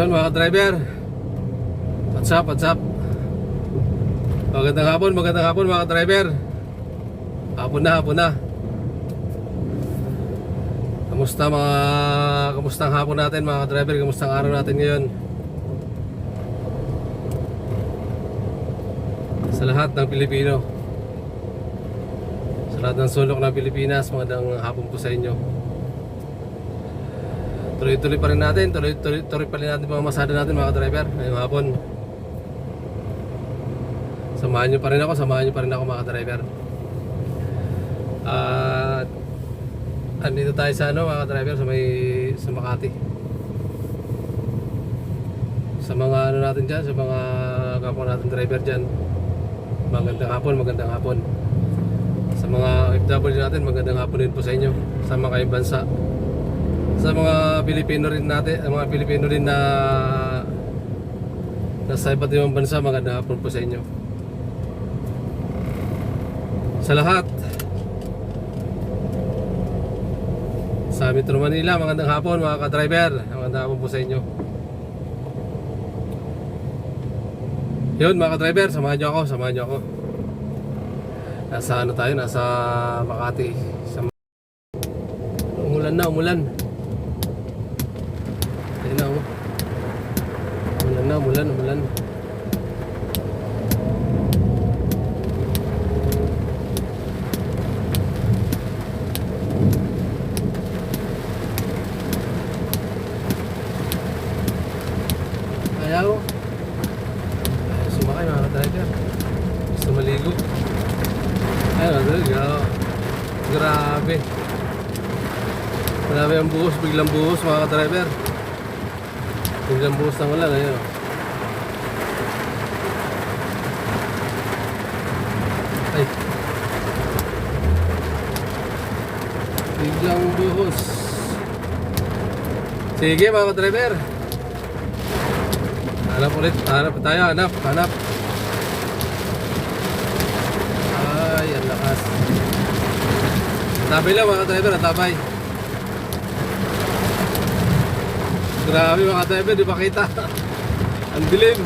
Yun mga driver, what's up, what's up? Magandang hapon mga driver. Hapon na. Kamusta ang hapon natin mga driver? Kamusta ang araw natin ngayon? Sa lahat ng Pilipino, sa lahat ng sulok ng Pilipinas, magandang hapon po sa inyo. Tuloy-tuloy pa rin natin mga masada natin mga driver ngayong hapon. Samahan nyo pa rin ako mga driver. At andito tayo sa mga driver sa Makati. Sa mga natin dyan, sa mga kapwa natin driver dyan, magandang hapon. Sa mga OFW natin, magandang hapon din po sa inyo, sa mga kayong bansa. Sa mga Pilipino rin natin, mga Pilipino rin na nasa iba't ibang bansa, magandang hapon po sa inyo. Sa lahat sa Metro Manila, magandang hapon mga ka-driver. Magandang hapon po sa inyo. Yun mga ka-driver, samahan nyo ako. Nasa nasa Makati. Umulan. Ayun na, umulan. Ayaw sumakay mga ka-driver. Gusto maligo. Ayun, grabe ang buhos, biglang buhos mga ka-driver. Biglang buhos ng ulan, ayun. Ay, biglang buhos. Sige mga ka-driver, hanap tayo. Ay, ang lakas. Tabay lang mga ka-driver, tabay. Grabe mga driver, di ba kita? Ang dilim.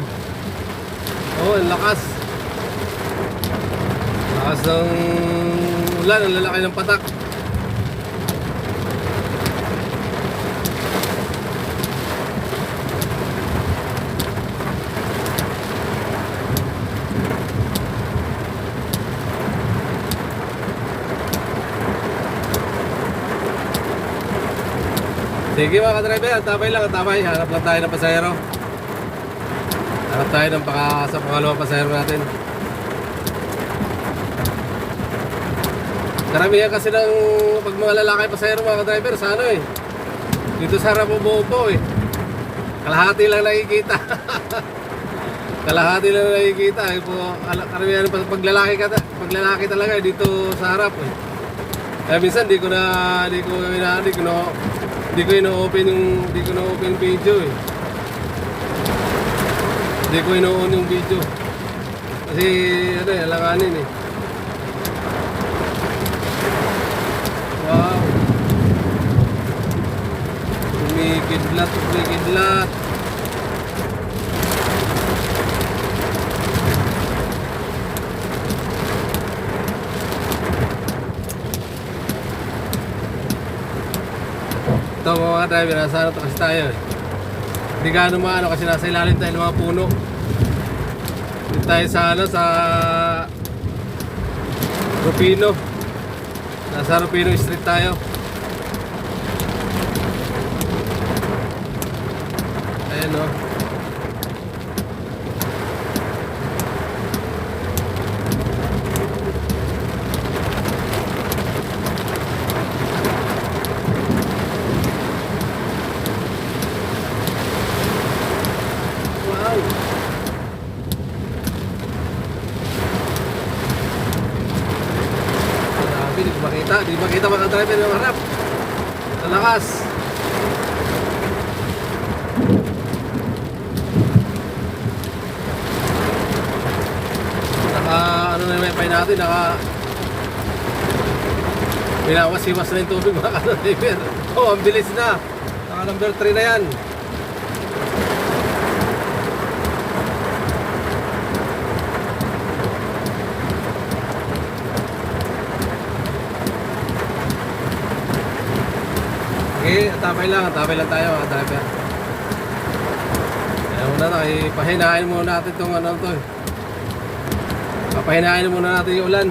Oh, ang lakas. Lakas ng ulan, ang lalaki ng patak. Sige mga ka-driver, tabay. Hanap lang tayo ng pasahero. Hanap tayo ng sa pangalawang pasahero natin. Karamihan kasi ng pag mga lalaki pasahero mga ka-driver sa dito sa harap buo kalahati lang nakikita. Karamihan pag lalaki talaga dito sa harap Kaya minsan di ko ino-open yung video Hindi ko ino-on yung video. Kasi alanganin Wow. Umikidlat. Ito mga driver, nasa kasi tayo Hindi gaano maano kasi nasa ilalim tayo ng mga puno. Dito tayo sa Rufino. Nasa Rufino Street tayo. Ayan o. Di makita mga driver yung harap. Ang lakas. Na yung wifi natin, pinawas-iwas na yung tubig mga driver. Oh, ang bilis na. Naka number 3 na yan. tabay lang tayo mga driver. Kaya muna tayo, pahinain muna natin itong ano to eh. Papahinain muna natin yung ulan.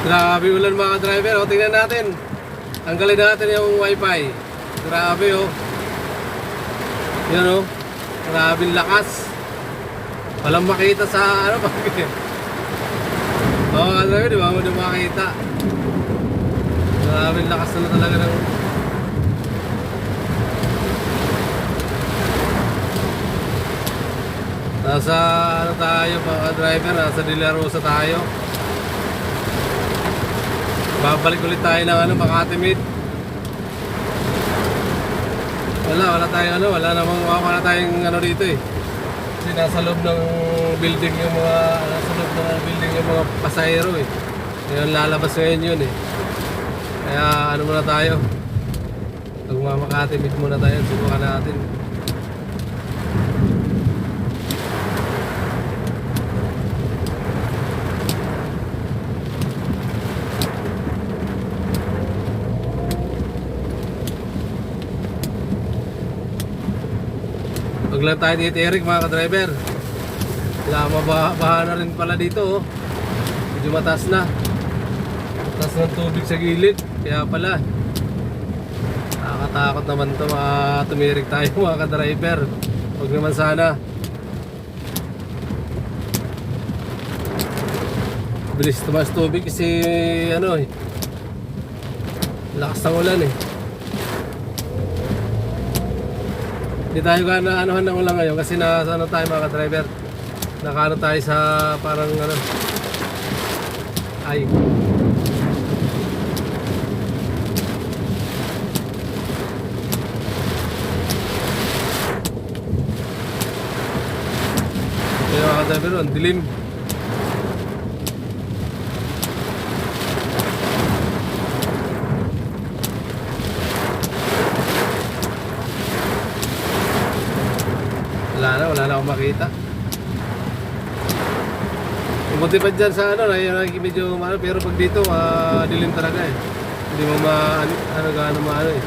Grabe ulan mga driver, o tingnan natin. Tanggalin natin yung wifi. Grabe oh. Yan oh. Grabe lakas. Walang makita sa ano pag mga driver, di ba mo na makita. Grabe lakas na talaga ng nasa ano tayo mga driver, nasa De La Rosa tayo. Babalik ulit tayo ng ano, Makati Mid. Wala tayong ano, wala tayong ano dito eh. Kasi nasa loob ng building yung mga pasahero eh. Ngayon lalabas ngayon yun eh. Kaya ano muna tayo. Makati Mid muna tayo, subukan natin. Huwag lang tayo dito Eric mga ka-driver. Mabaha na rin pala dito oh. Medyo mataas na. Mataas ng tubig sa gilid. Kaya pala nakakatakot naman ito tumirik tayo mga ka-driver. Huwag naman sana. Bilis tumaas tubig kasi ano eh, lakas ng ulan eh. Hindi tayo gana anuhan ng ulan ngayon kasi nasa ano tayo mga ka-driver. Nakaano tayo sa parang ano ay kaya mga ka-driver, ang dilim. Wala na akong makita. Buti pa dyan sa ano, medyo ano, pero pag dito, dilim talaga eh. Hindi mo gaano maano eh.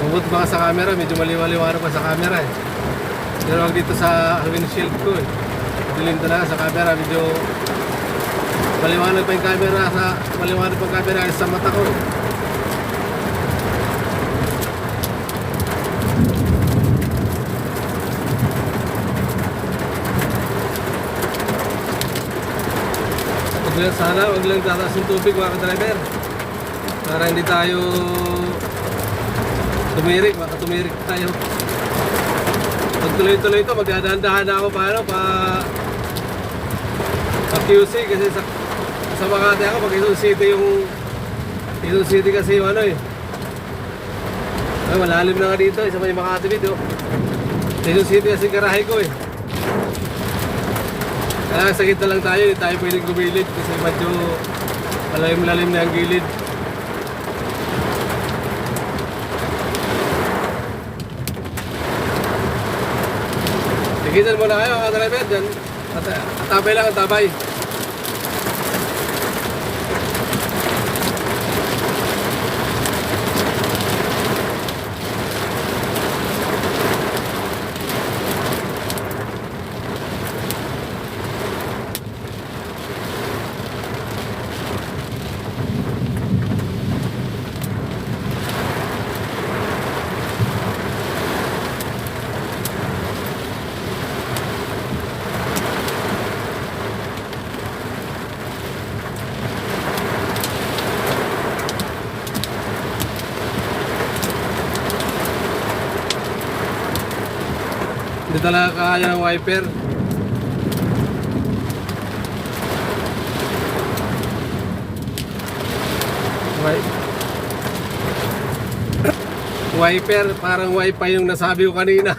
Mabuti pa sa camera, medyo maliwaliwanag pa sa camera eh. Pero wag dito sa windshield ko eh. Dilim talaga sa camera, medyo maliwanag pa yung camera sa mata ko eh. Sana wag lang tataas yung tubig mga ka-driver para hindi tayo tumirik, baka tumirik tayo. Pag tuloy-tuloy ito, magdadahan na ako pa QC kasi sa Makati ako, pag Quezon City kasi yung ano eh. Ay, malalim na nga dito sa may Makati video. Quezon City kasi garahe ko eh. Kaya sa gitna lang tayo, hindi tayo pwedeng gumilid kasi medyo malalim na ang gilid. Tigisan muna kayo mga driver dyan. Tabay lang ang tabay. Hindi talaga kaya ng wiper. Wiper, parang wifi yung nasabi ko kanina.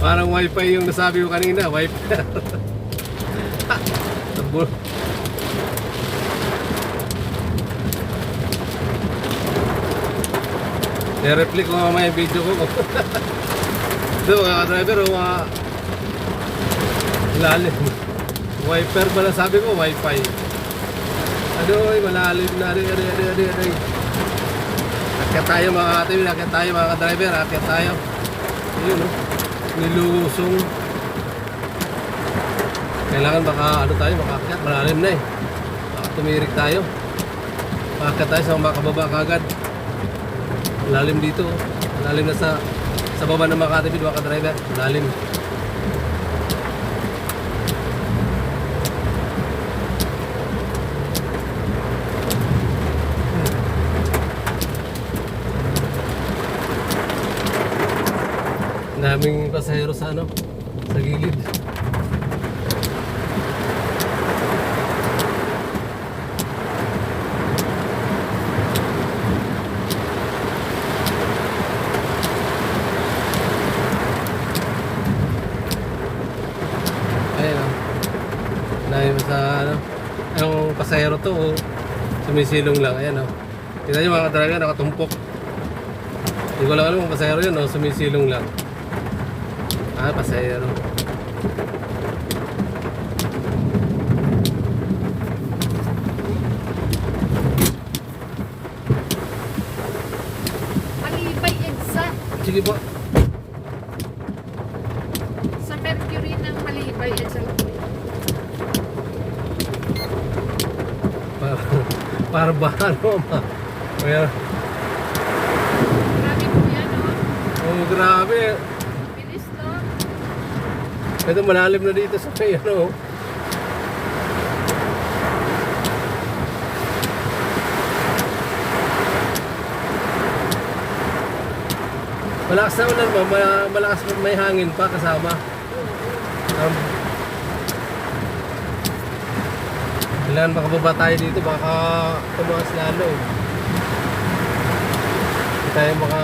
Parang wifi yung nasabi ko kanina, wiper. I-reflect ko mamaya yung video ko. Ito mga driver, Malalim. Wiper pala sabi ko, wifi. Ano, malalim na. Aray. Akyat tayo mga katibi, akyat tayo mga ka-driver, akyat tayo. Ayun, oh. Nilusong. Kailangan baka ano tayo, makaakyat, malalim na eh. Baka tumirik tayo. Makaakyat tayo sa makababa kagad. Malalim dito, oh. Malalim na sa baba ng mga katibi, mga ka-driver. Malalim. Daming pasahero sa ano, sa gilid. Ayun oh. Dahil sa ano, yung pasahero to oh, sumisilong lang. Ayan oh. Tignan nyo mga ka-driver, nakatumpok. Hindi ko lang alam kung pasahero yun oh, sumisilong lang. Ah, pasahero. Malibay EDSA. Sige po. Sa Mercury ng Malibay EDSA. Para ba ano ma? Kaya, Grabe po yan, oh. oh grabe. Bilis, no? Ito malalim na dito sa may ano. Malakas na ulan mo, malakas may hangin pa kasama. Kailangan makababa tayo dito, baka tumaas lalo eh. Hindi tayo maka...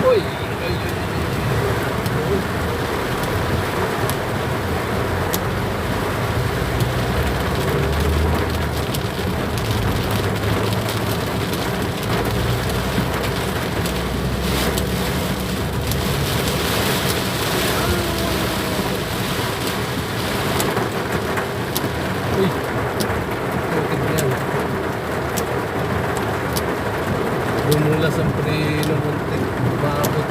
Uy! Uy! Putik na yan. Bumulas ang preno muntik. Maabot.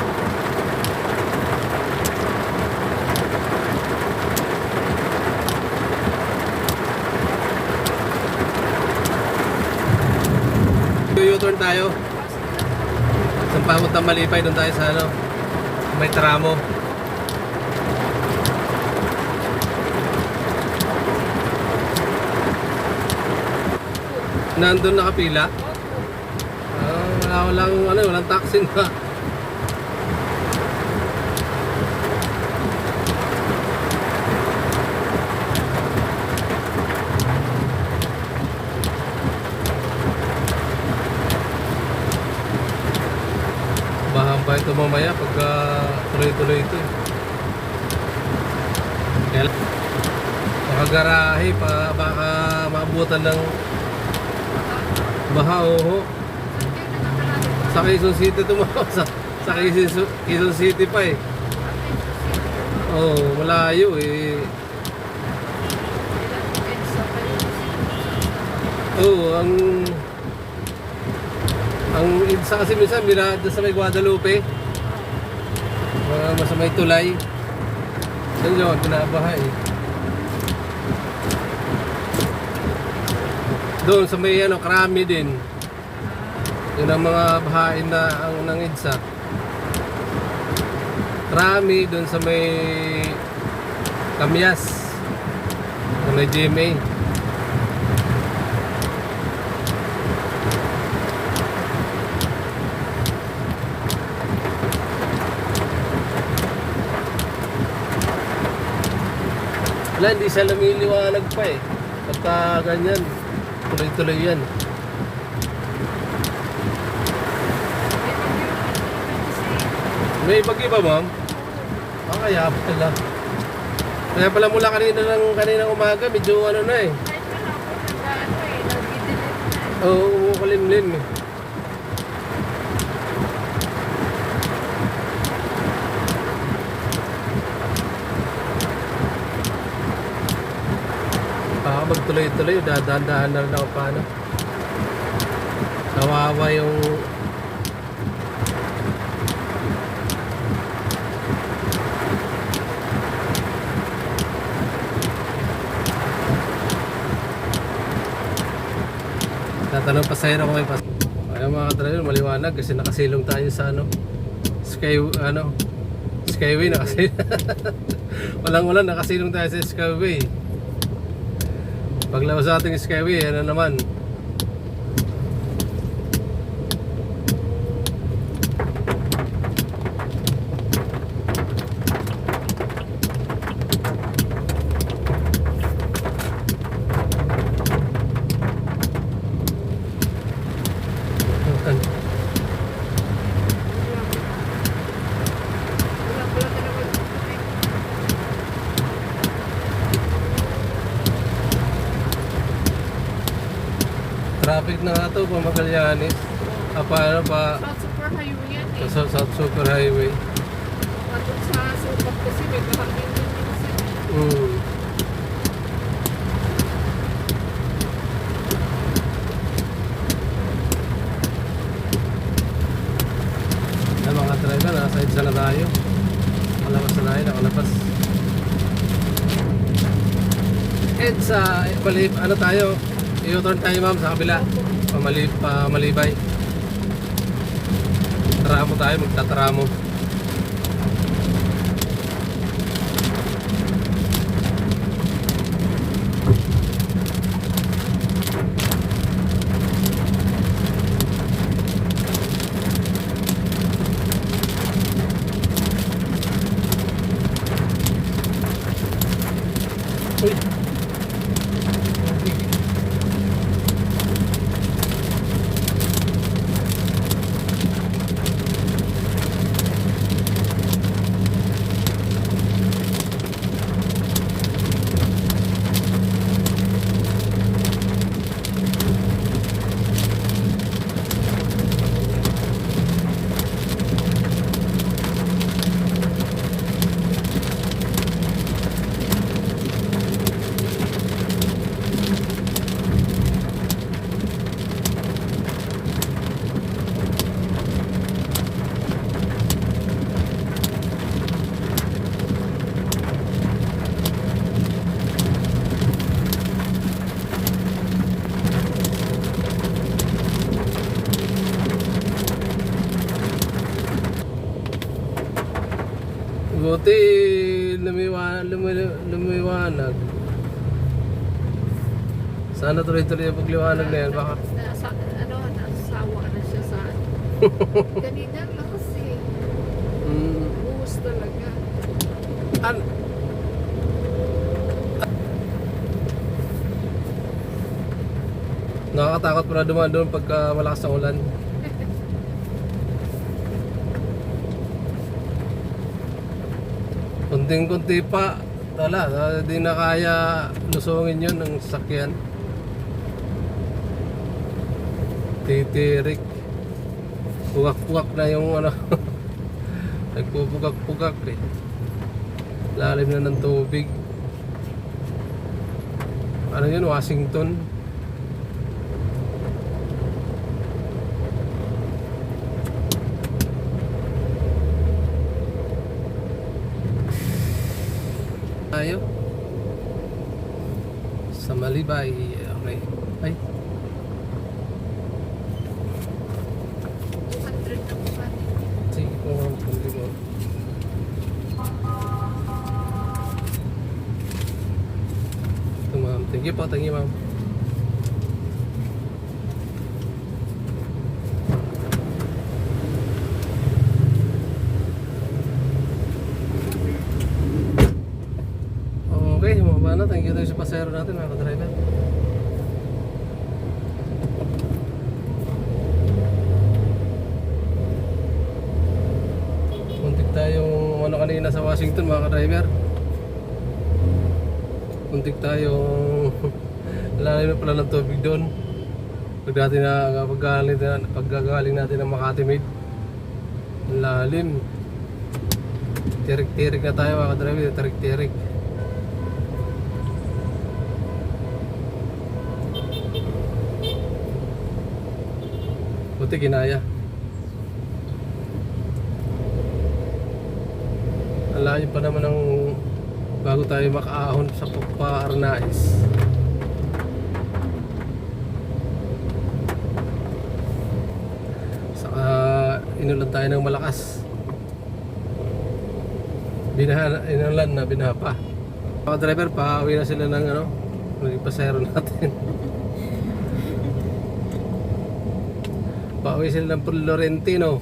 U-turn tayo. Sa pamot ng Malipay, doon tayo sa ano, may tramo. Nandun nakapila. Walang taxi na. Mahaba ito mamaya pagka tuloy-tuloy ito eh. Kaya makagarahe pa, baka maabutan ng baha oh. Sa Quezon City tumawa sa Quezon City pa eh. Oh, malayo eh. Oh, ang EDSA kasi minsan mila sa may Guadalupe. Sa may tulay. Saan yun? Binabaha eh. Doon sa may ano, Krami din. Yun ang mga bahain na ng EDSA. Krami doon sa may Kamyas. Sa may GMA. Wala, hindi siya lumiliwanag pa eh. Pagka ganyan, tuloy-tuloy yan. May bagyo kasi. May bagyo ba, ma'am? Ah, kaya pala. Kaya pala mula kaninang umaga, medyo ano na eh. Kahit wala ako nag-ano eh, nag-delete na. Oo, umukulimlim eh. Baka magtuloy-tuloy, dahan-dahan na rin ako paano. Kawawa yung... Tatanong pasahero ko may pas... Ayun mga ka-driver, maliwanag kasi nakasilong tayo sa ano... Skyway nakasilong. Walang nakasilong tayo sa Skyway. Paglabas sa ating Skyway, ano naman? Wala ka naman. Traffic na nga to, Magallanes. Paano pa South Super Highway yan eh. sa South Super Highway? Patong sa sukat kasi may bahagin din minsan. Mm. Ay, mga driver, nasa EDSA na tayo. Nakalabas na tayo, nakalabas. EDSA, ano tayo? I-turn tayo ma'am sa kabila. Pamalibay. Tramo tayo, magtatramo. Uy! Buti lumiwanag. Sana tuloy-tuloy yung pagliwanag na yan. Baka Nasawa na siya sa kanina lang kasi buhos talaga. Nakakatakot pala dumaan doon pagka malakas ang ulan. Kunting-kunti pa, wala, di na kaya lusungin yun ng sasakyan. Titirik. Pugak-pugak na yung ano. Nagpupugak-pugak eh. Lalim na ng tubig. Ano yun, Washington? Tayo sa Malibay. Okay. Ay, 200 na po natin. sige po ma'am. Hindi mo. Ito ma'am. Thank you po. Thank you ma'am. Okay, mga bana. Thank you tayo sa pasero natin mga ka-driver. Muntik tayong ano kanina sa Washington mga ka-driver. Muntik tayong lalim na pala ng tubig doon. Paggagaling natin ng Makati Made. Ang lalim. Tirik-tirik na tayo mga ka-driver. Tirik-tirik. Buti ginaya. Ang layo pa naman ng bago tayo makaahon sa Arnaiz. Saka inulan tayo ng malakas. Inulan na binaha pa. Mga driver, pauwi na sila ng naging pasero natin. Pauwi sila ng Florentino.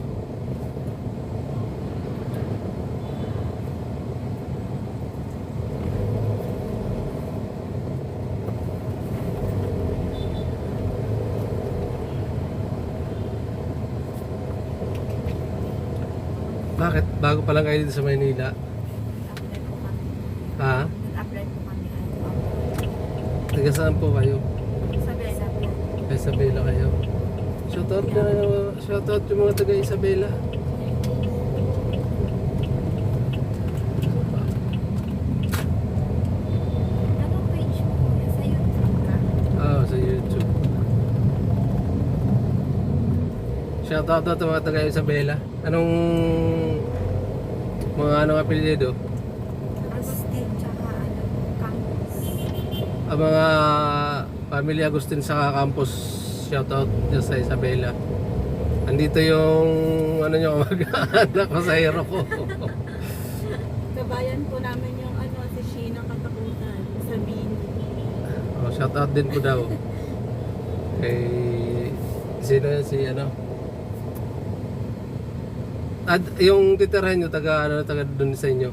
Bakit? Bago pa lang kayo dito sa Maynila? Apply po kami. Ha? Nag-apply po kami. Taga saan po kayo? Sabi. Kay Isabela kayo. Shoutout yung mga taga Isabela. Anong page mo kuya? Sa YouTube ka? Sa YouTube. Shoutout daw sa mga taga Isabela. Anong anong apelyido? Agustin tsaka Campus. Ang mga pamilya Agustin sa campus, shoutout dyan sa Isabela. Andito yung nyo mag-anak ko sa hero ko. Kabayan po namin yung si Sheena Katakutan sa Bini. Shoutout din po daw. Kay sino yan si At yung titirahan nyo, taga doon sa inyo.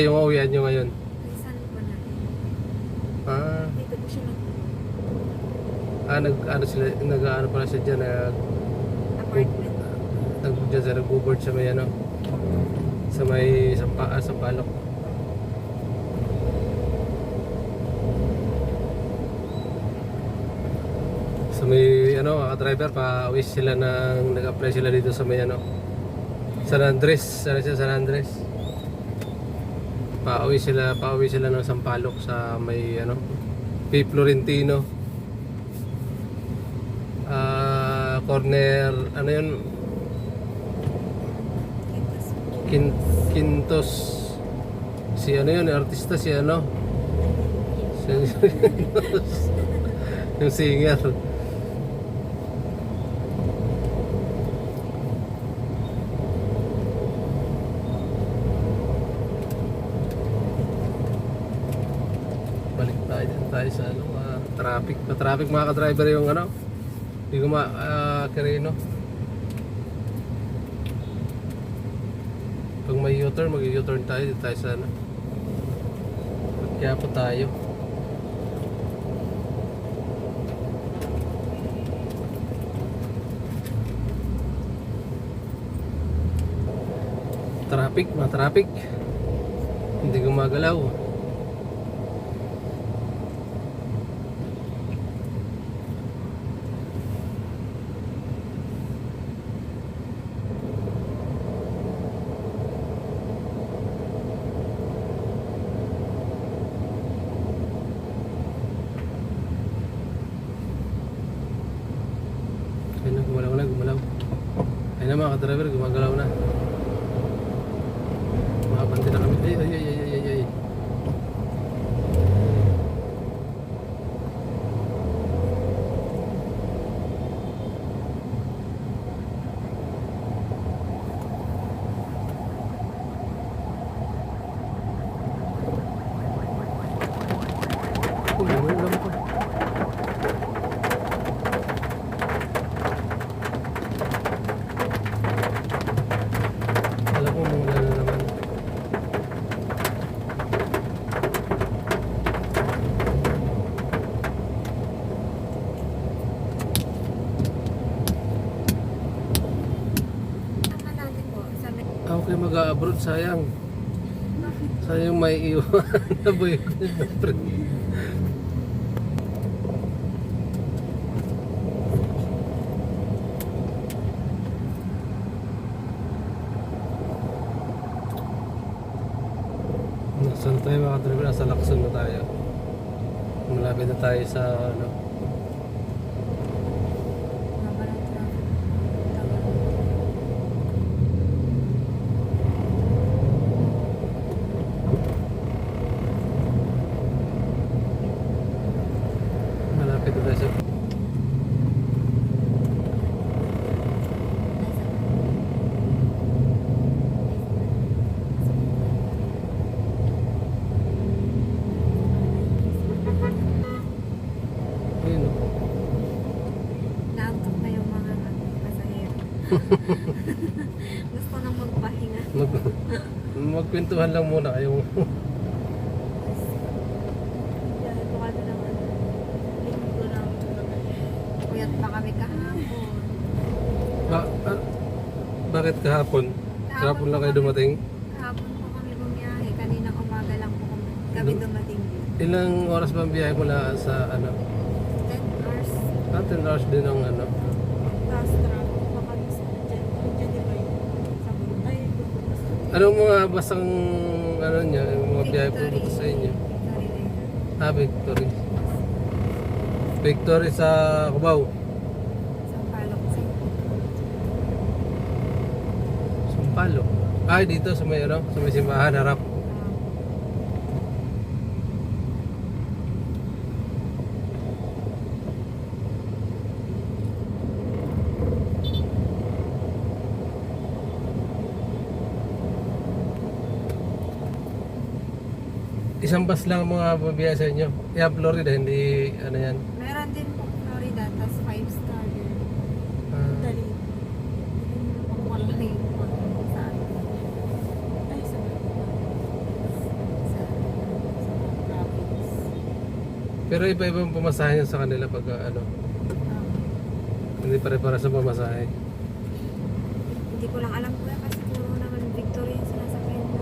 Yung uwian nyo ngayon. Ay, saan po natin? Dito po siya Nag-ano pala siya dyan, Apartment. nag-board sa may sa may Sampalok. So may driver pa-uwi sila nag-apply sila dito sa may San Andres, San Andres. Pauwi sila ng Sampaloc sa may P. Florentino. Corner yun? Quintos. Si yun, artista si yung singer. Tayo sa traffic. Pa-traffic mga ka-driver yung hindi ko Quirino. Pag may U-turn, mag-U-turn tayo dito tayo sa Kaya po tayo. Traffic, mga traffic. Hindi gumagalaw. Gumalaw. Ayun na mga ka-driver, gumagalaw na. Makabante na kami. Ay. Ulam pa. Alam ko mula na naman. kayo mag-abroad, sayang. Bakit? Sayang may iwan na boyfriend. Nasaan tayo mga driver? Nasa Lacson na tayo. Malapit na tayo sa ano. Haba ng traffic. Tagal. Malapit na tayo sa ayun, oh. Naantok na yung mga pasahero. Gusto nang magpahinga. Magkwentuhan lang muna kayo. Yan, baka na naman. Linggo lang. Puyat pa kami kahapon. Bakit kahapon? Kahapon lang kayo dumating? Kahapon po kami bumiyahe. Kaninang umaga lang po kami dumating din. Ilang oras ba ang biyahe mula sa ano? 10 hours. 10 hours din ang ano. Tapos traffic pa kami sa Jennifer. Sa Buntay. Anong mga basang ano niya, yung mga biyahe pupunta sa inyo? Victory Lane. Victory. Victory sa Cubao. Sampaloc sa Sampalo. Ay, dito sa may ano, sa may simbahan, harap. Isang bus lang ang mga babiyahe sa inyo. Yan, Florida, hindi ano yan. Meron din po Florida, tapos 5-star din. Ah, Dali. Ang malaki yung saan. Ay, sa province. pero iba-iba ang pumasahe niya sa kanila pag ano, hindi pare-para sa pamasahe. Hindi ko lang alam kuya kasi puro naman Victory yung sinasakyan mo.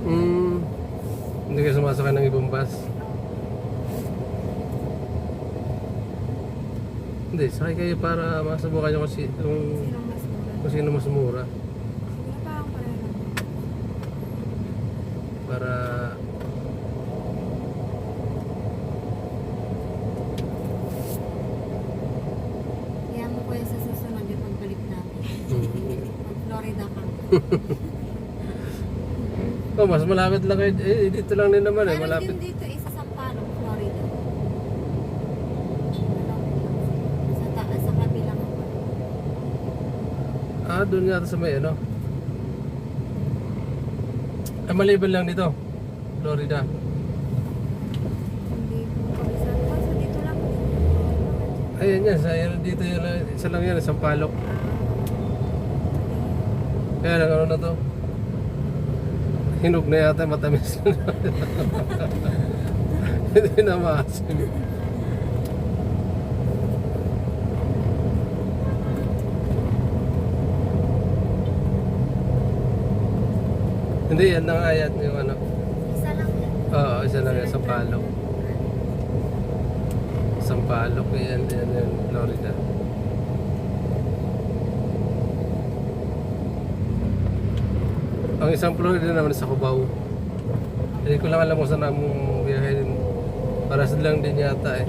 Hindi kayo sumasakay ng ibang bus. Hindi, sakay kayo para masubukan nyo Sinong mas mura? kung sino mas mura. Siguro parang pareho lang. Para Kaya mo kuya sa susunod yung pagbalik namin. Mag-Florida ka. oh, mas malapit lang kayo. Eh, dito lang din naman eh, Meron malapit. din dito isa sa Sampaloc, Florida. Sa taas, sa kabilang. Ah, doon yata sa may ano. Ah, maliban lang dito. Florida. Hindi po kabisado. Basta dito lang. Ayun yan, dito yun, isa lang yan, Sampaloc. Kaya lang ano na to. Hinog na yata, matamis na. Hindi na maasim. Hindi, yan na nga yan yung ano. Isa lang yan. Oo, isa lang yan, Sampaloc. Sampaloc, yan, Florida. Ang isang Florida naman sa Cubao. Hindi ko lang alam kung saan namong biyahin. Para sa lang din yata eh.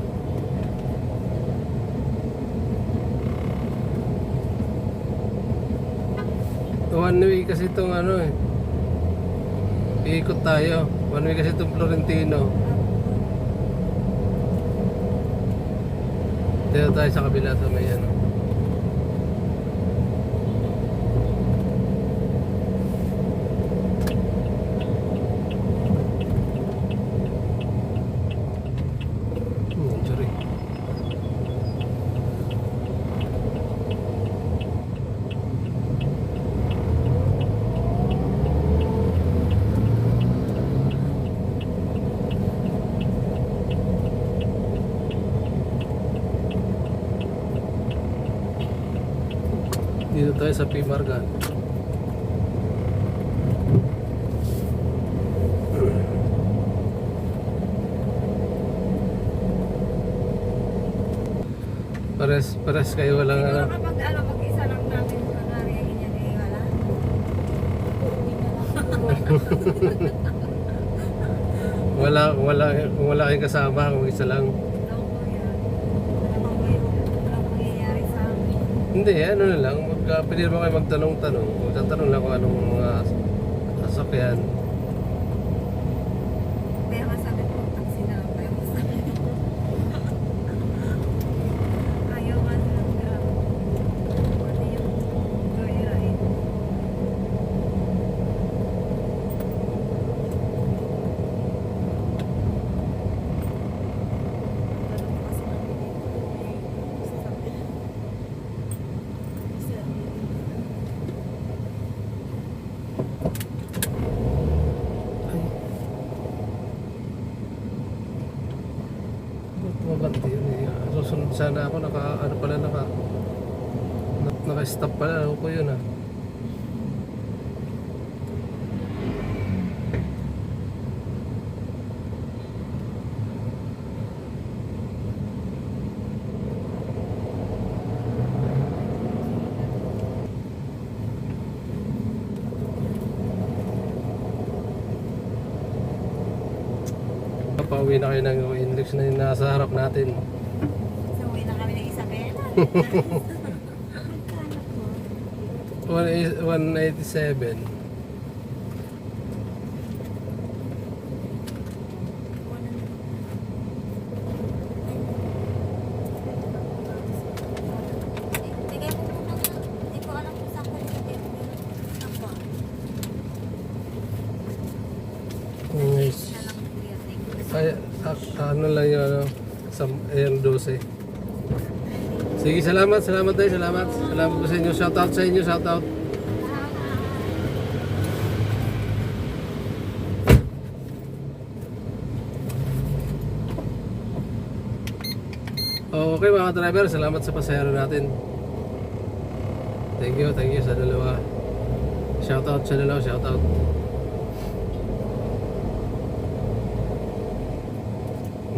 One way kasi itong ano eh. Iikot tayo. One way kasi itong Florentino. Dito tayo sa kabila sa may ano. Sorry. Dito tayo sa Pimargan. pares kayo walang Siguro ano. kapag mag-isa lang namin kunwari ganyan wala. Wala kayong kasama, kung isa lang. Loko yan. Walang mangyayari sa amin. Hindi, ano na lang, pwede naman kayo magtanong-tanong. Magtatanong lang kung anong mga sasakyan. Kaya nga sabi ko, taxi na lang kayo sa akin. Ayaw nga silang grab. Pati yung joyride. Ganun kasi Ay. Ba't mabanti yun eh? Susunod sana ako, naka-stop pala ako po yun ah. Pauwi na kayo ng index na yung nasa harap natin. So, uwi na kami ng Isabela. Magkano po? 187. Bigay mo muna na. Hindi ko alam kung saan ko nilagay mo. Ako. Nice. Na lang kuya. Thank you. Ay, ano lang yun, ano, ayan 12. Sige, salamat tayo, salamat. Salamat po sa inyo, shoutout sa inyo, shoutout. Okay mga driver, salamat sa pasayro natin. Thank you sa dalawa. Shoutout sa dalawa, shoutout.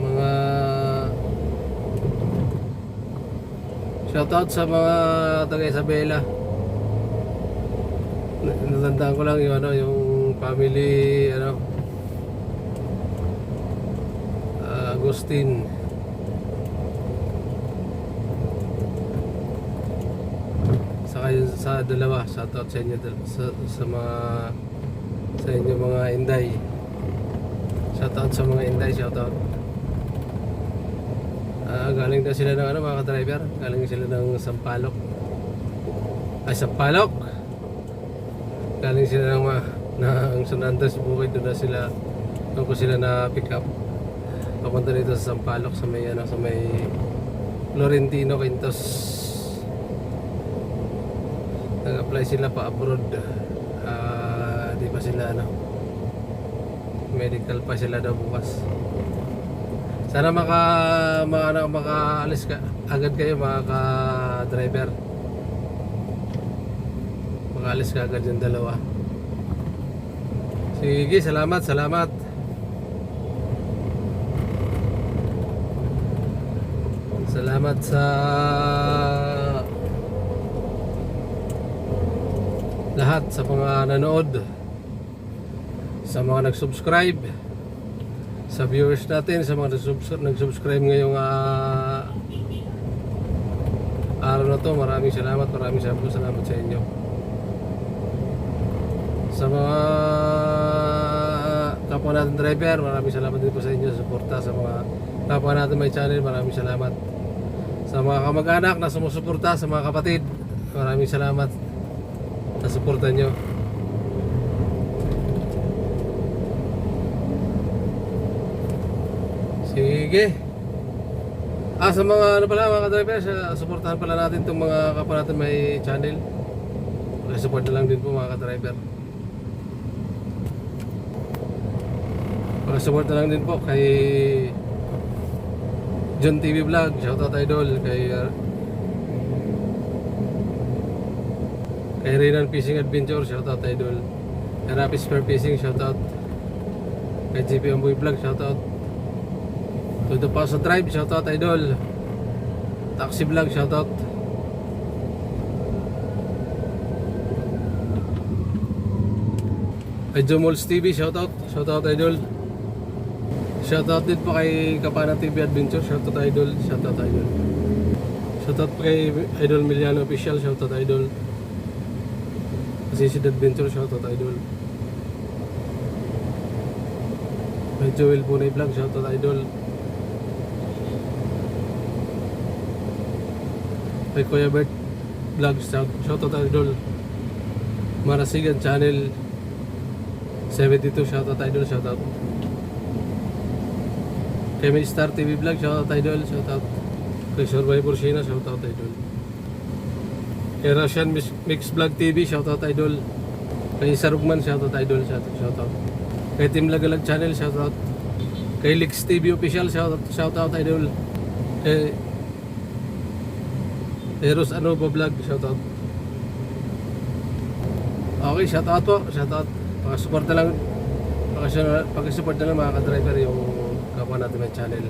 Mga shoutout sa mga taga Isabela. Natandaan ko lang yung ano, yung family ano Agustin. Saka yun sa dalawa, shoutout sa inyo sa mga sa inyo mga Inday. Shoutout sa mga Inday, shoutout. Galing na sila ng ano mga driver, galing sila ng Sampaloc. Ay, Sampaloc. Galing sila ng San Andres Bukid, doon ko sila na pick up. Papunta dito sa Sampaloc sa may Florentino Quintos. Nag-apply sila pa abroad. Di pa sila medical pa sila daw bukas. Sana makaalis ka agad kayo mga ka-driver. Makaalis ka agad yung dalawa. Sige, salamat. Salamat sa lahat sa mga nanood, sa mga nag-subscribe, sa viewers natin, sa mga nag-subscribe ngayong araw na to. Maraming salamat sa inyo. Sa mga kapwa natin driver, maraming salamat din po sa inyo sa suporta. Sa mga kapwa natin may channel, maraming salamat. Sa mga kamag-anak na sumusuporta, sa mga kapatid, maraming salamat sa suporta nyo. Sige. Sa mga mga ka-driver, suportahan pala natin itong mga kapwa natin may channel. Support na lang din po mga ka-driver. Support na lang din po kay John TV Vlog, shoutout idol, kay Renan Fishing Adventure, shoutout idol. Kay Rapid Spare Fishing, shoutout. Kay GP Amboy Vlog, shoutout. To the Paso Drive, shoutout idol. Taxi Vlog, shoutout. Idol Malls TV, shoutout. Shoutout Idol. Shoutout din po kay Kapana TV Adventure, shoutout Idol. Shoutout Idol. Shoutout po kay Idol Miliano Official, shoutout Idol. Assisted Adventure, shoutout Idol. Kay Joel Punay Vlog, shoutout Idol. Kay Kuya Bert Vlog, shoutout Idol. Marasigan Channel 72, shoutout Idol, shoutout. Kay May Star TV Vlog, shoutout Idol, shoutout. Kay Survivor Sheena, shoutout Idol. Kay Russian Mix Vlog TV, shoutout Idol. Kay Sarugman, shoutout Idol, shoutout. Kay Team Lagalag Channel, shoutout. Kay Lix TV Official, shoutout Idol. Kay Eros Anoba Vlog, shoutout. Okay, shoutout po, shoutout. Pakisupport na lang mga ka-driver yung kapwa natin ng channel.